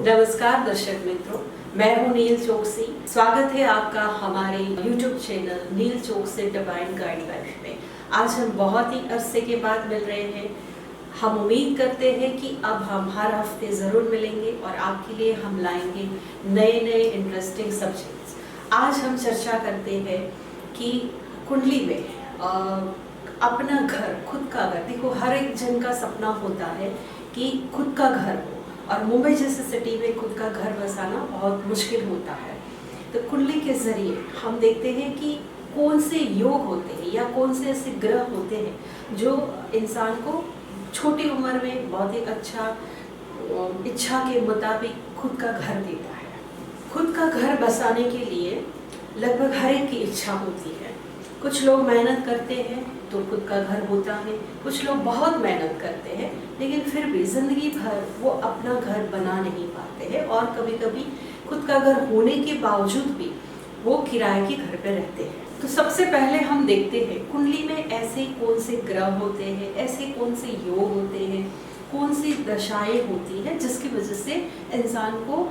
नमस्कार दर्शक मित्रों, मैं हूं नील चौकसी। स्वागत है आपका हमारे YouTube चैनल नील चौकसी डिवाइन गाइड लाइफ में। आज हम बहुत ही अरसे के बाद मिल रहे हैं। हम उम्मीद करते हैं कि अब हम हर हफ्ते ज़रूर मिलेंगे और आपके लिए हम लाएंगे नए नए इंटरेस्टिंग सब्जेक्ट्स। आज हम चर्चा करते हैं कि कुंडली में अपना घर, खुद का घर। देखो, हर एक जन का सपना होता है कि खुद का घर हो, और मुंबई जैसे सिटी में खुद का घर बसाना बहुत मुश्किल होता है। तो कुंडली के ज़रिए हम देखते हैं कि कौन से योग होते हैं या कौन से ऐसे ग्रह होते हैं जो इंसान को छोटी उम्र में बहुत ही अच्छा इच्छा के मुताबिक खुद का घर देता है। खुद का घर बसाने के लिए लगभग हर एक की इच्छा होती है। कुछ लोग मेहनत करते हैं तो खुद का घर होता है, कुछ लोग बहुत मेहनत करते हैं लेकिन फिर भी ज़िंदगी भर वो अपना घर बना नहीं पाते हैं, और कभी कभी खुद का घर होने के बावजूद भी वो किराए के घर पे रहते हैं। तो सबसे पहले हम देखते हैं कुंडली में ऐसे कौन से ग्रह होते हैं, ऐसे कौन से योग होते हैं, कौन सी दशाएं होती हैं जिसकी वजह से इंसान को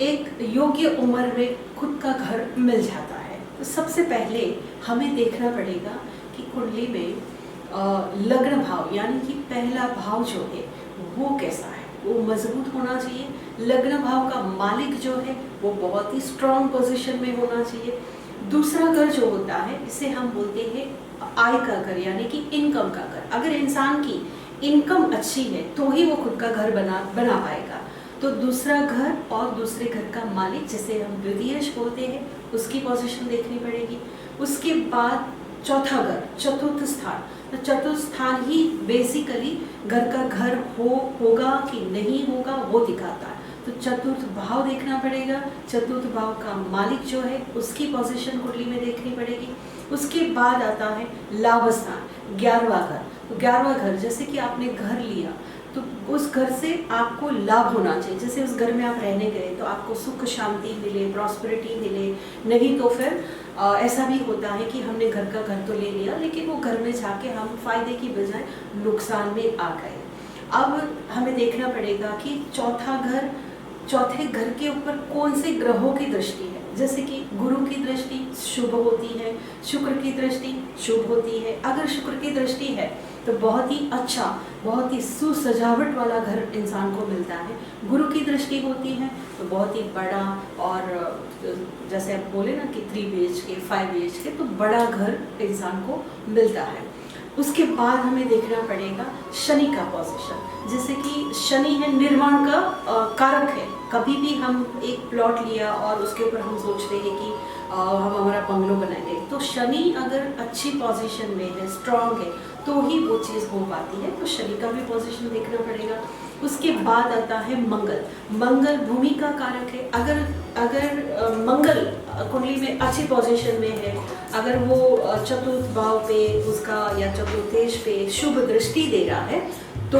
एक योग्य उम्र में खुद का घर मिल जाता है। तो सबसे पहले हमें देखना पड़ेगा कि कुंडली में लग्न भाव यानी कि पहला भाव जो है वो कैसा है, वो मजबूत होना चाहिए। लग्न भाव का मालिक जो है वो बहुत ही स्ट्रॉन्ग पोजीशन में होना चाहिए। दूसरा घर जो होता है इसे हम बोलते हैं आय का घर यानी कि इनकम का घर। अगर इंसान की इनकम अच्छी है तो ही वो खुद का घर बना पाएगा। तो दूसरा घर और दूसरे घर का मालिक जिसे हम द्वितीयेश बोलते हैं उसकी पोजीशन देखनी पड़ेगी। उसके बाद चौथा घर, चतुर्थ स्थान। तो चतुर्थ स्थान ही बेसिकली घर का घर होगा कि नहीं होगा वो दिखाता है। तो चतुर्थ भाव देखना पड़ेगा। चतुर्थ भाव का मालिक जो है उसकी पोजीशन कुंडली में देखनी पड़ेगी। उसके बाद आता है लाभ स्थान, 11वां घर। तो 11वां घर जैसे कि आपने घर लिया तो उस घर से आपको लाभ होना चाहिए। जैसे उस घर में आप रहने गए तो आपको सुख शांति मिले, प्रॉस्पेरिटी मिले। नहीं तो फिर ऐसा भी होता है कि हमने घर का घर तो ले लिया लेकिन वो घर में जाके हम फायदे की बजाय नुकसान में आ गए। अब हमें देखना पड़ेगा कि चौथे घर के ऊपर कौन से ग्रहों की दृष्टि है। जैसे कि गुरु की दृष्टि शुभ होती है, शुक्र की दृष्टि शुभ होती है। अगर शुक्र की दृष्टि है तो बहुत ही अच्छा, बहुत ही सुसजावट वाला घर इंसान को मिलता है। गुरु की दृष्टि होती है तो बहुत ही बड़ा, और जैसे आप बोले ना कि 3 BHK 5 BHK, तो बड़ा घर इंसान को मिलता है। उसके बाद हमें देखना पड़ेगा शनि का पोजीशन। जैसे कि शनि है निर्माण का कारक है। कभी भी हम एक प्लॉट लिया और उसके ऊपर हम सोचते हैं कि हम हमारा बंगलो बनाएंगे, तो शनि अगर अच्छी पोजीशन में है, स्ट्रांग है, तो ही वो चीज़ हो पाती है। तो शनि का भी पोजीशन देखना पड़ेगा। उसके बाद आता है मंगल। मंगल भूमि का कारक है। अगर मंगल कुंडली में अच्छी पोजीशन में है, अगर वो चतुर्थ भाव पे उसका या चतुर्थेश पे शुभ दृष्टि दे रहा है तो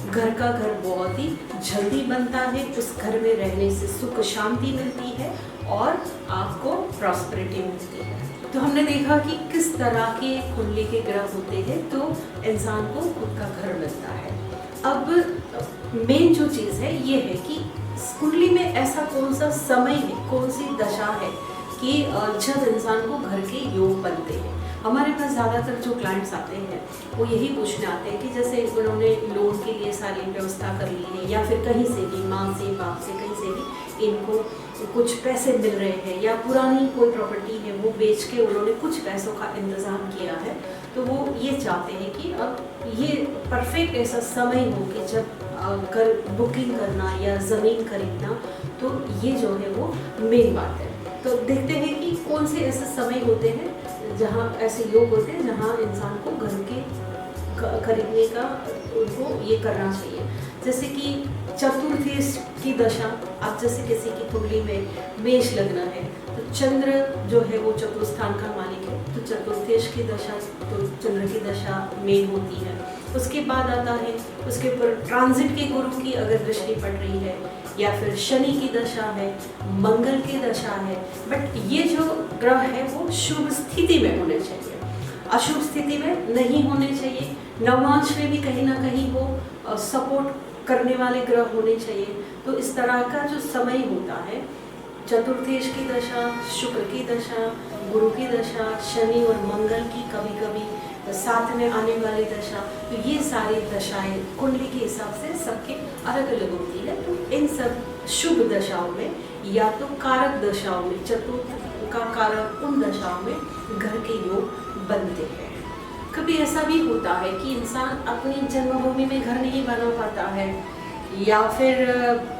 घर का घर बहुत ही जल्दी बनता है। उस घर में रहने से सुख शांति मिलती है और आपको प्रॉस्पेरिटी मिलती है। तो हमने देखा कि किस तरह के कुंडली के ग्रह होते हैं तो इंसान को खुद का घर मिलता है। अब मेन जो चीज़ है ये है कि कुंडली में ऐसा कौन सा समय है, कौन सी दशा है कि जब इंसान को घर के योग बनते हैं। हमारे पास ज़्यादातर जो क्लाइंट्स आते हैं वो यही पूछने आते हैं कि जैसे उन्होंने लोन के लिए सारी व्यवस्था कर ली है या फिर कहीं से भी, माँ से, बाप से, कहीं से भी इनको कुछ पैसे मिल रहे हैं, या पुरानी कोई प्रॉपर्टी है वो बेच के उन्होंने कुछ पैसों का इंतज़ाम किया है। तो वो ये चाहते हैं कि अब ये परफेक्ट ऐसा समय हो कि जब घर बुकिंग करना या ज़मीन खरीदना, तो ये जो है वो मेन बात है। तो देखते हैं कि कौन से ऐसे समय होते हैं जहाँ ऐसे योग होते हैं जहाँ इंसान को घर के खरीदने का उनको ये करना चाहिए। जैसे कि चतुर्थेश की दशा, अब जैसे किसी की कुंडली में मेष लग्न है तो चंद्र जो है वो चतुर्थ स्थान का मालिक है, तो चतुर्थेश की दशा, तो चंद्र की दशा मेन होती है। उसके बाद आता है उसके ऊपर ट्रांजिट के गुरु की अगर दृष्टि पड़ रही है, या फिर शनि की दशा है, मंगल की दशा है। बट ये जो ग्रह है वो शुभ स्थिति में होने चाहिए, अशुभ स्थिति में नहीं होने चाहिए। नवांश में भी कहीं ना कहीं वो सपोर्ट करने वाले ग्रह होने चाहिए। तो इस तरह का जो समय होता है, चतुर्थेश की दशा, शुक्र की दशा, गुरु की दशा, शनि और मंगल की कभी कभी साथ में आने वाली दशा, तो ये सारी दशाएं कुंडली के हिसाब से सबके अलग अलग होती है। तो इन सब शुभ दशाओं में या तो कारक दशाओं में, चतुर्थ का कारक उन दशाओं में घर के योग बनते हैं। कभी ऐसा भी होता है कि इंसान अपनी जन्मभूमि में घर नहीं बना पाता है, या फिर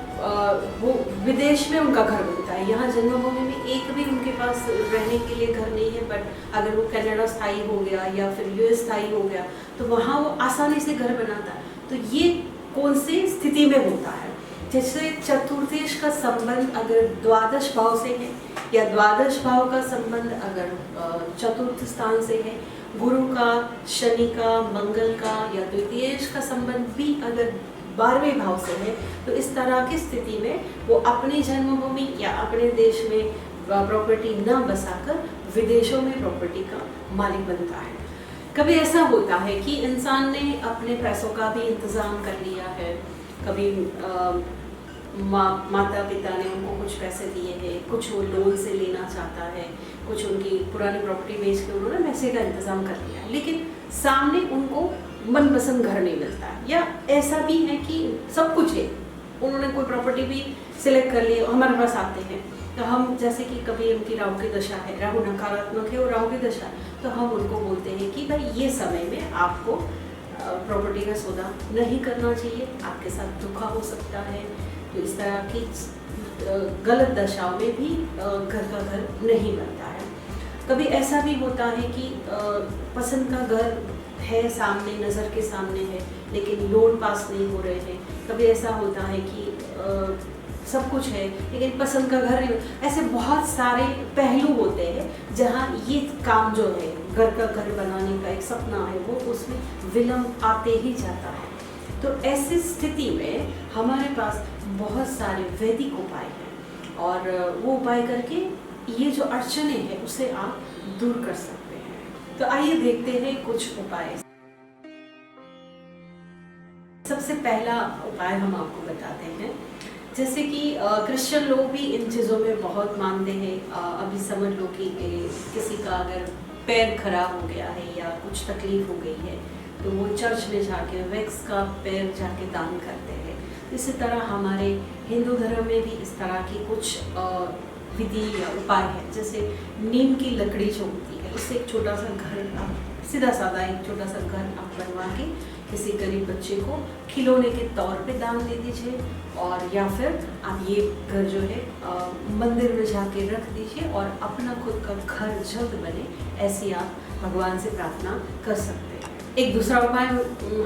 वो विदेश में उनका घर बनता है, यहाँ जन्मभूमि में एक भी उनके पास रहने के लिए घर नहीं है। बट अगर वो कनाडा स्थायी हो गया या फिर यूएस स्थायी हो गया तो वहाँ वो आसानी से घर बनाता है। तो ये कौन सी स्थिति में होता है? जैसे चतुर्थेश का संबंध अगर द्वादश भाव से है, या द्वादश भाव का संबंध अगर चतुर्थ स्थान से है, गुरु का, शनि का, मंगल का, या द्वितीयेश का संबंध भी अगर 12वें भाव से है, तो इस तरह की स्थिति में वो अपनी जन्मभूमि या अपने देश में प्रॉपर्टी न बसाकर विदेशों में प्रॉपर्टी का मालिक बनता है। कभी ऐसा होता है कि इंसान ने अपने पैसों का भी इंतजाम कर लिया है, कभी माता पिता ने उनको कुछ पैसे दिए हैं, कुछ वो लोन से लेना चाहता है, कुछ उनकी पुरानी प्रॉपर्टी बेच के उन्होंने पैसे का इंतजाम कर लिया है, लेकिन सामने उनको मनपसंद घर नहीं मिलता है। या ऐसा भी है कि सब कुछ है, उन्होंने कोई प्रॉपर्टी भी सिलेक्ट कर ली, हमारे पास आते हैं तो हम, जैसे कि कभी उनकी राहु की दशा है, राहु नकारात्मक है और राहु की दशा, तो हम उनको बोलते हैं कि भाई ये समय में आपको प्रॉपर्टी का सौदा नहीं करना चाहिए, आपके साथ धोखा हो सकता है। तो इस तरह की गलत दशाओं में भी घर का घर नहीं बनता है। कभी ऐसा भी होता है कि पसंद का घर है, सामने नज़र के सामने है, लेकिन लोन पास नहीं हो रहे हैं। कभी ऐसा होता है कि सब कुछ है लेकिन पसंद का घर नहीं। ऐसे बहुत सारे पहलू होते हैं जहाँ ये काम जो है घर का घर बनाने का एक सपना है, वो उसमें विलम्ब आते ही जाता है। तो ऐसी स्थिति में हमारे पास बहुत सारे वैदिक उपाय हैं, और वो उपाय करके ये जो अड़चने हैं उसे आप दूर कर सकते हैं। तो आइए देखते हैं कुछ उपाय। सबसे पहला उपाय हम आपको बताते हैं, जैसे कि क्रिश्चियन लोग भी इन चीज़ों में बहुत मानते हैं। अभी समझ लो कि किसी का अगर पैर खराब हो गया है या कुछ तकलीफ हो गई है, तो वो चर्च में जाके वैक्स का पैर जाके दान करते हैं। इसी तरह हमारे हिंदू धर्म में भी इस तरह की कुछ विधि या उपाय है। जैसे नीम की लकड़ी जो होती है, उससे एक छोटा सा घर, आप सीधा साधा एक छोटा सा घर आप बनवा के किसी गरीब बच्चे को खिलौने के तौर पे दान दे दीजिए, और या फिर आप ये घर जो है मंदिर में जाके रख दीजिए और अपना खुद का घर जल्द बने, ऐसी आप भगवान से प्रार्थना कर सकते हैं। एक दूसरा उपाय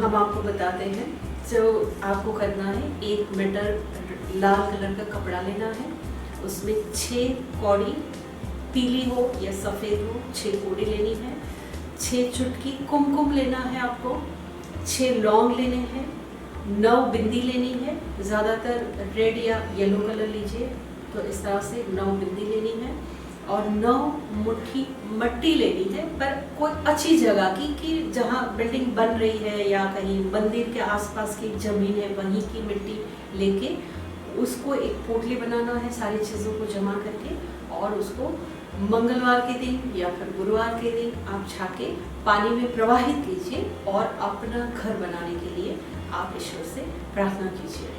हम आपको बताते हैं, जो आपको करना है। 1 मीटर लाल कलर का कपड़ा लेना है, उसमें 6 कौड़ी, पीली हो या सफ़ेद हो, 6 कौड़ी लेनी है। 6 चुटकी कुमकुम लेना है आपको, 6 लौंग लेने हैं, 9 बिंदी लेनी है। ज़्यादातर रेड या येलो कलर लीजिए। तो इस तरह से 9 बिंदी लेनी है, और 9 मुट्ठी मट्टी लेनी है, पर कोई अच्छी जगह की, कि जहाँ बिल्डिंग बन रही है या कहीं मंदिर के आसपास की ज़मीन है, वहीं की मिट्टी लेके उसको एक पोटली बनाना है, सारी चीज़ों को जमा करके, और उसको मंगलवार के दिन या फिर गुरुवार के दिन आप छाके पानी में प्रवाहित कीजिए, और अपना घर बनाने के लिए आप ईश्वर से प्रार्थना कीजिए।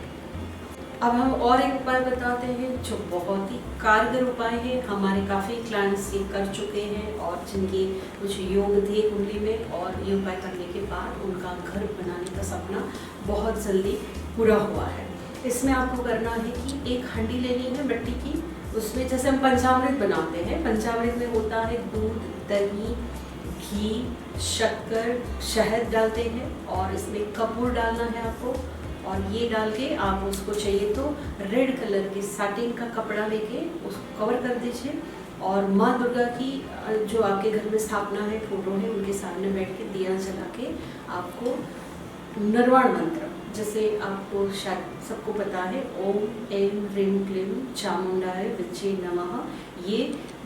अब हम और एक उपाय बताते हैं जो बहुत ही कारगर उपाय है। हमारे काफ़ी क्लाइंट्स ये कर चुके हैं, और जिनके कुछ योग थे कुंडली में, और ये उपाय करने के बाद उनका घर बनाने का सपना बहुत जल्दी पूरा हुआ है। इसमें आपको करना है कि एक हंडी लेनी है मिट्टी की, उसमें जैसे हम पंचामृत बनाते हैं, पंचामृत में होता है दूध, दही, घी, शक्कर, शहद डालते हैं, और इसमें कपूर डालना है आपको। और ये डाल के आप उसको चाहिए तो रेड कलर की साटिन का कपड़ा लेके उसको कवर कर दीजिए, और माँ दुर्गा की जो आपके घर में स्थापना है, फोटो है, उनके सामने बैठ के दिया जला के आपको निर्वाण मंत्र जैसे आपको शायद सबको पता है, ओम ऐं ह्रीं क्लीं चामुंडाय विद्ये नमः। ये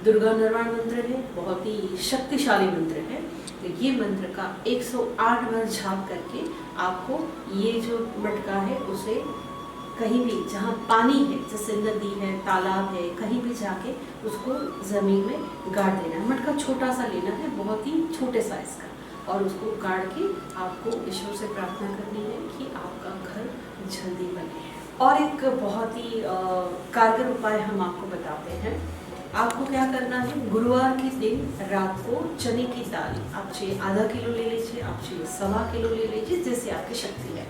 दुर्गा निर्वाण मंत्र है, बहुत ही शक्तिशाली मंत्र है। तो ये मंत्र का 108 बार जाप करके आपको ये जो मटका है उसे कहीं भी जहाँ पानी है, जैसे नदी है, तालाब है, कहीं भी जाके उसको ज़मीन में गाड़ देना है। मटका छोटा सा लेना है, बहुत ही छोटे साइज़ का, और उसको गाड़ के आपको ईश्वर से प्रार्थना करनी है कि आपका घर जल्दी बने। और एक बहुत ही कारगर उपाय हम आपको बताते हैं। आपको क्या करना है, गुरुवार के दिन रात को चने की दाल आप चाहे आधा किलो ले लीजिए, आप चाहे 1.25 किलो ले लीजिए, जैसे आपकी शक्ति है।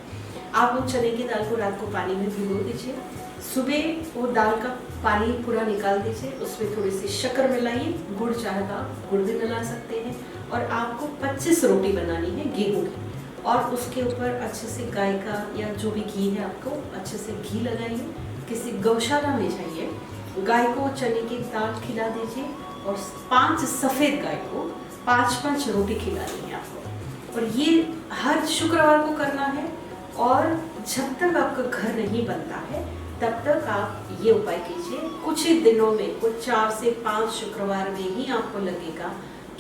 आप वो चने की दाल को रात को पानी में भिगो दीजिए, सुबह वो दाल का पानी पूरा निकाल दीजिए, उसमें थोड़ी सी शक्कर मिलाइए, गुड़ चाहे तो आप गुड़ भी मिला सकते हैं, और आपको 25 रोटी बनानी है गेहूं की, और उसके ऊपर अच्छे से गाय का या जो भी घी है आपको अच्छे से घी लगाइए। किसी गौशाला में जाइए, गाय को चने की दाल खिला दीजिए, और 5 सफ़ेद गाय को 5-5 रोटी खिलानी है आपको। और ये हर शुक्रवार को करना है, और जब तक आपका घर नहीं बनता है तब तक आप ये उपाय कीजिए। कुछ ही दिनों में, कुछ 4 से 5 शुक्रवार में ही आपको लगेगा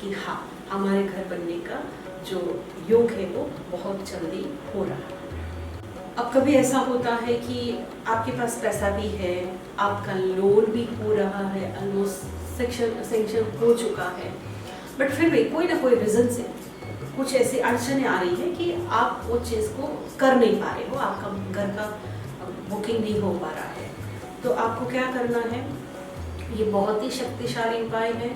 कि हाँ, हमारे घर बनने का जो योग है वो बहुत जल्दी हो रहा है। अब कभी ऐसा होता है कि आपके पास पैसा भी है, आपका लोन भी हो रहा है, ऑलमोस्ट सेंक्शन हो चुका है, बट फिर भी कोई ना कोई रीज़न से कुछ ऐसी अड़चनें आ रही है कि आप वो चीज़ को कर नहीं पा रहे हो, आपका घर का बुकिंग नहीं हो पा रहा है। तो आपको क्या करना है, ये बहुत ही शक्तिशाली उपाय है,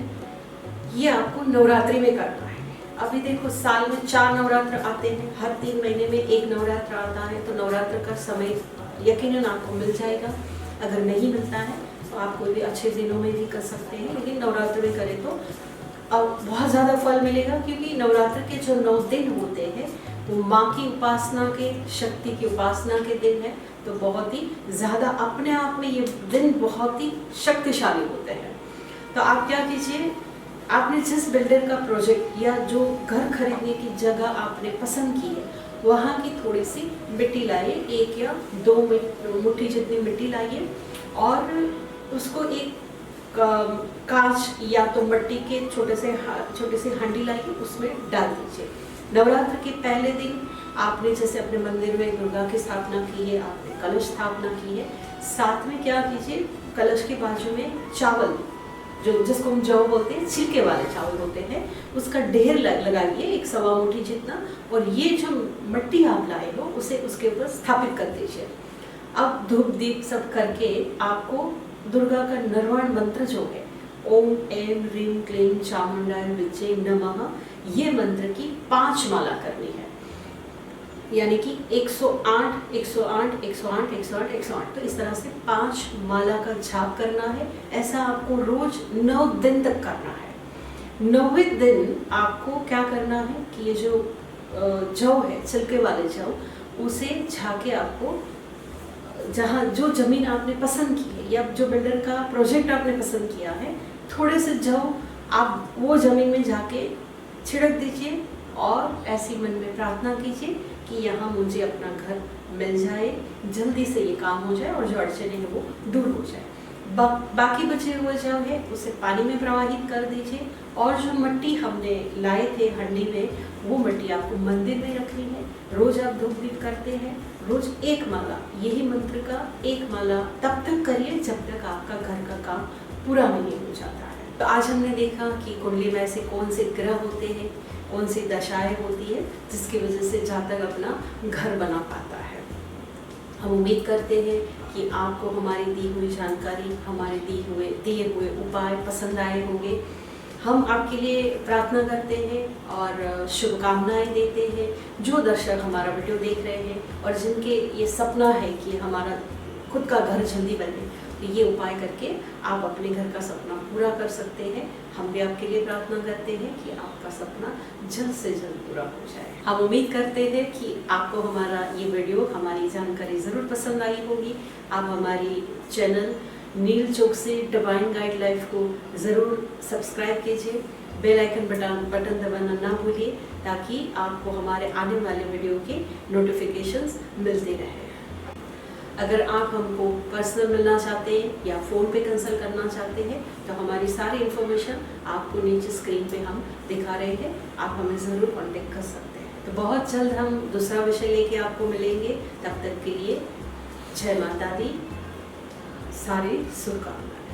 ये आपको नवरात्रि में करना है। अभी देखो, साल में 4 नवरात्र आते हैं, हर 3 महीने में एक नवरात्र आता है, तो नवरात्र का समय यकीनन आपको मिल जाएगा। अगर नहीं मिलता है तो आप कोई भी अच्छे दिनों में भी कर सकते हैं, लेकिन नवरात्र में करें तो अब बहुत ज़्यादा फल मिलेगा, क्योंकि नवरात्र के जो 9 दिन होते हैं वो माँ की उपासना के, शक्ति की उपासना के दिन है। तो बहुत ही ज़्यादा अपने आप में ये दिन बहुत ही शक्तिशाली होते हैं। तो आप क्या कीजिए, आपने जिस बिल्डर का प्रोजेक्ट या जो घर खरीदने की जगह आपने पसंद की है, वहाँ की थोड़ी सी मिट्टी लाइए, 1 या 2 मुट्ठी जितनी मिट्टी लाइए, और उसको एक कांच या तो मिट्टी के छोटे से हांडी लाइए, उसमें डाल दीजिए। नवरात्र के पहले दिन आपने जैसे अपने मंदिर में दुर्गा की स्थापना की है, आपने कलश स्थापना की है, साथ में क्या कीजिए, कलश के बाजू में चावल, जो जिसको हम जौ बोलते हैं, छिलके वाले चावल होते हैं, उसका ढेर लगाइए, 1 सवा मुट्ठी जितना, और ये जो मिट्टी आप लाए हो उसे उसके ऊपर स्थापित कर दीजिए। अब धूप दीप सब करके आपको दुर्गा का निर्वाण मंत्र जो है, ओम ऐं ह्रीं क्लीं चामुंडाय विद्ये नमः, ये मंत्र की 5 माला करनी है, यानी कि 108 108 108 108 108, तो इस तरह से 5 माला का जाप करना है। ऐसा आपको रोज 9 दिन तक करना है। 9वें दिन आपको क्या करना है कि ये जो जौ है, छिलके वाले जौ, उसे झाके आपको जहाँ जो ज़मीन आपने पसंद की है या जो बिल्डर का प्रोजेक्ट आपने पसंद किया है, थोड़े से जौ आप वो ज़मीन में जाके छिड़क दीजिए, और ऐसी मन में प्रार्थना कीजिए कि यहाँ मुझे अपना घर मिल जाए, जल्दी से ये काम हो जाए और जो अड़चने हैं वो दूर हो जाए। बाकी बचे हुए जो है उसे पानी में प्रवाहित कर दीजिए, और जो मिट्टी हमने लाए थे हंडी में, वो मिट्टी आपको मंदिर में रखनी है। रोज आप धूप दीप करते हैं, रोज 1 माला, यही मंत्र का 1 माला तब तक करिए जब तक आपका घर का काम पूरा नहीं हो जाता है। तो आज हमने देखा कि कुंडली में ऐसे कौन से ग्रह होते हैं, कौन सी दशाएं होती है जिसकी वजह से जातक अपना घर बना पाता है। हम उम्मीद करते हैं कि आपको हमारी दी हुई जानकारी, हमारे दिए हुए उपाय पसंद आए होंगे। हम आपके लिए प्रार्थना करते हैं और शुभकामनाएं देते हैं। जो दर्शक हमारा वीडियो देख रहे हैं और जिनके ये सपना है कि हमारा खुद का घर जल्दी बने, तो ये उपाय करके आप अपने घर का सपना पूरा कर सकते हैं। हम भी आपके लिए प्रार्थना करते हैं कि आपका सपना जल्द से जल्द पूरा हो जाए। हम उम्मीद करते हैं कि आपको हमारा ये वीडियो, हमारी जानकारी ज़रूर पसंद आई होगी। आप हमारी चैनल नील चौक से डिवाइन गाइड लाइफ को ज़रूर सब्सक्राइब कीजिए, बेल आइकन बटन दबाना ना भूलिए, ताकि आपको हमारे आने वाले वीडियो के नोटिफिकेशंस मिलते रहे। अगर आप हमको पर्सनल मिलना चाहते हैं या फ़ोन पे कंसल्ट करना चाहते हैं तो हमारी सारी इन्फॉर्मेशन आपको नीचे स्क्रीन पे हम दिखा रहे हैं, आप हमें ज़रूर कांटेक्ट कर सकते हैं। तो बहुत जल्द हम दूसरा विषय लेके आपको मिलेंगे, तब तक के लिए जय माता दी, सारी शुभकामनाएं।